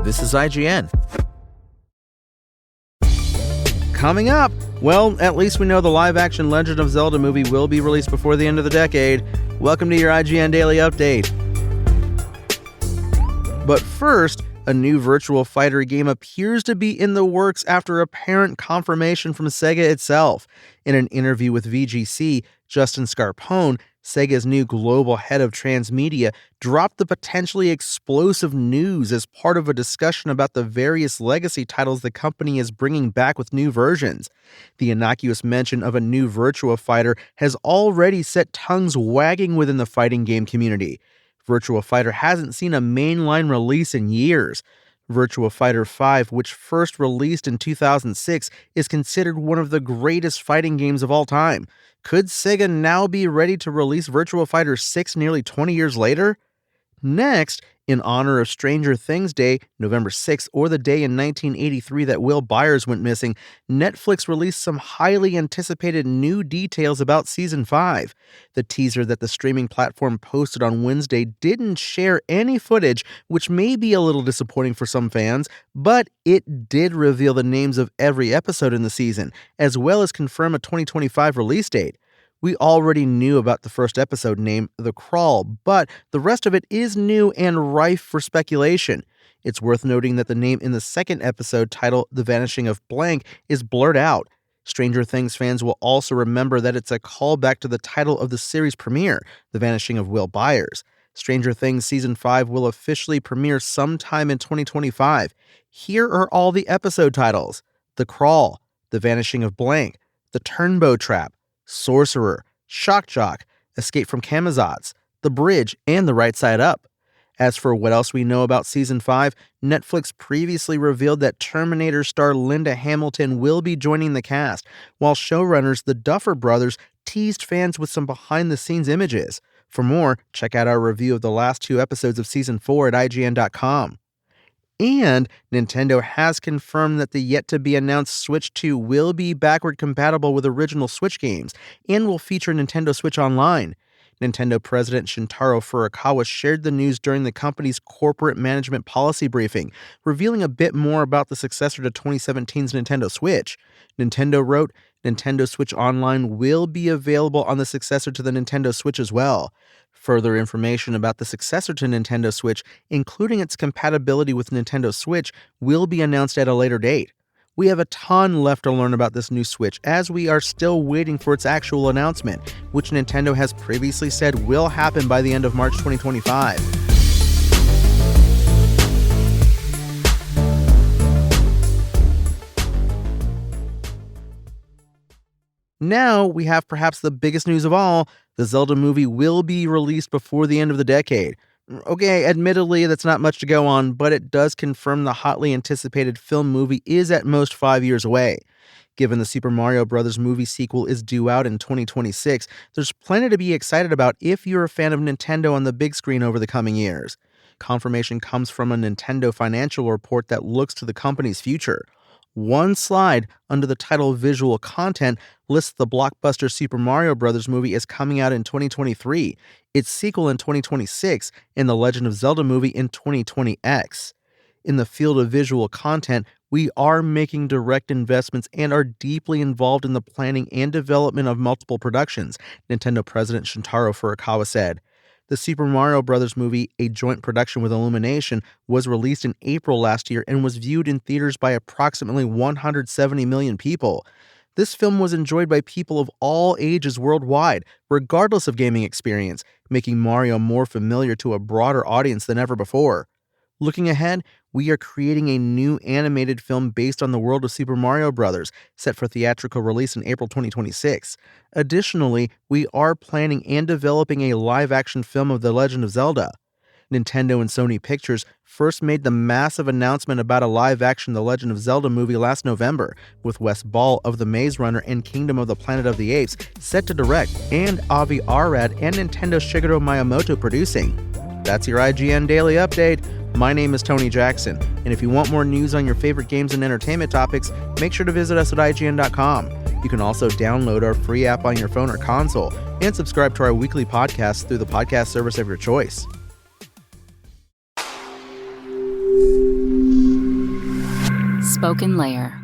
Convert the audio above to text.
This is IGN. Coming up, well, at least we know the live-action Legend of Zelda movie will be released before the end of the decade. Welcome to your IGN Daily Update. But first, a new Virtua Fighter game appears to be in the works after apparent confirmation from Sega itself. In an interview with VGC, Justin Scarpone, Sega's new global head of transmedia, dropped the potentially explosive news as part of a discussion about the various legacy titles the company is bringing back with new versions. The innocuous mention of a new Virtua Fighter has already set tongues wagging within the fighting game community. Virtua Fighter hasn't seen a mainline release in years. Virtua Fighter 5, which first released in 2006, is considered one of the greatest fighting games of all time. Could Sega now be ready to release Virtua Fighter 6 nearly 20 years later? Next, in honor of Stranger Things Day, November 6th, or the day in 1983 that Will Byers went missing, Netflix released some highly anticipated new details about Season 5. The teaser that the streaming platform posted on Wednesday didn't share any footage, which may be a little disappointing for some fans, but it did reveal the names of every episode in the season, as well as confirm a 2025 release date. We already knew about the first episode named The Crawl, but the rest of it is new and rife for speculation. It's worth noting that the name in the second episode, titled The Vanishing of Blank, is blurred out. Stranger Things fans will also remember that it's a callback to the title of the series premiere, The Vanishing of Will Byers. Stranger Things Season 5 will officially premiere sometime in 2025. Here are all the episode titles: The Crawl, The Vanishing of Blank, The Turnbow Trap, Sorcerer, Shock Jock, Escape from Camazotz, The Bridge, and The Right Side Up. As for what else we know about Season 5, Netflix previously revealed that Terminator star Linda Hamilton will be joining the cast, while showrunners the Duffer Brothers teased fans with some behind-the-scenes images. For more, check out our review of the last 2 episodes of Season 4 at IGN.com. And Nintendo has confirmed that the yet-to-be-announced Switch 2 will be backward-compatible with original Switch games and will feature Nintendo Switch Online. Nintendo President Shintaro Furukawa shared the news during the company's corporate management policy briefing, revealing a bit more about the successor to 2017's Nintendo Switch. Nintendo wrote, "Nintendo Switch Online will be available on the successor to the Nintendo Switch as well. Further information about the successor to Nintendo Switch, including its compatibility with Nintendo Switch, will be announced at a later date." We have a ton left to learn about this new Switch, as we are still waiting for its actual announcement, which Nintendo has previously said will happen by the end of March 2025. Now we have perhaps the biggest news of all: the Zelda movie will be released before the end of the decade. Okay, admittedly, that's not much to go on, but it does confirm the hotly anticipated film movie is at most 5 years away. Given the Super Mario Bros. Movie sequel is due out in 2026, there's plenty to be excited about if you're a fan of Nintendo on the big screen over the coming years. Confirmation comes from a Nintendo financial report that looks to the company's future. One slide under the title Visual Content lists the blockbuster Super Mario Bros. Movie as coming out in 2023, its sequel in 2026, and the Legend of Zelda movie in 2020X. In the field of visual content, we are making direct investments and are deeply involved in the planning and development of multiple productions, Nintendo President Shintaro Furukawa said. The Super Mario Bros. Movie, a joint production with Illumination, was released in April last year and was viewed in theaters by approximately 170 million people. This film was enjoyed by people of all ages worldwide, regardless of gaming experience, making Mario more familiar to a broader audience than ever before. Looking ahead, we are creating a new animated film based on the world of Super Mario Bros., set for theatrical release in April 2026. Additionally, we are planning and developing a live-action film of The Legend of Zelda. Nintendo and Sony Pictures first made the massive announcement about a live-action The Legend of Zelda movie last November, with Wes Ball of The Maze Runner and Kingdom of the Planet of the Apes set to direct, and Avi Arad and Nintendo's Shigeru Miyamoto producing. That's your IGN Daily Update. My name is Tony Jackson, and if you want more news on your favorite games and entertainment topics, make sure to visit us at IGN.com. You can also download our free app on your phone or console, and subscribe to our weekly podcast through the podcast service of your choice. spoken layer.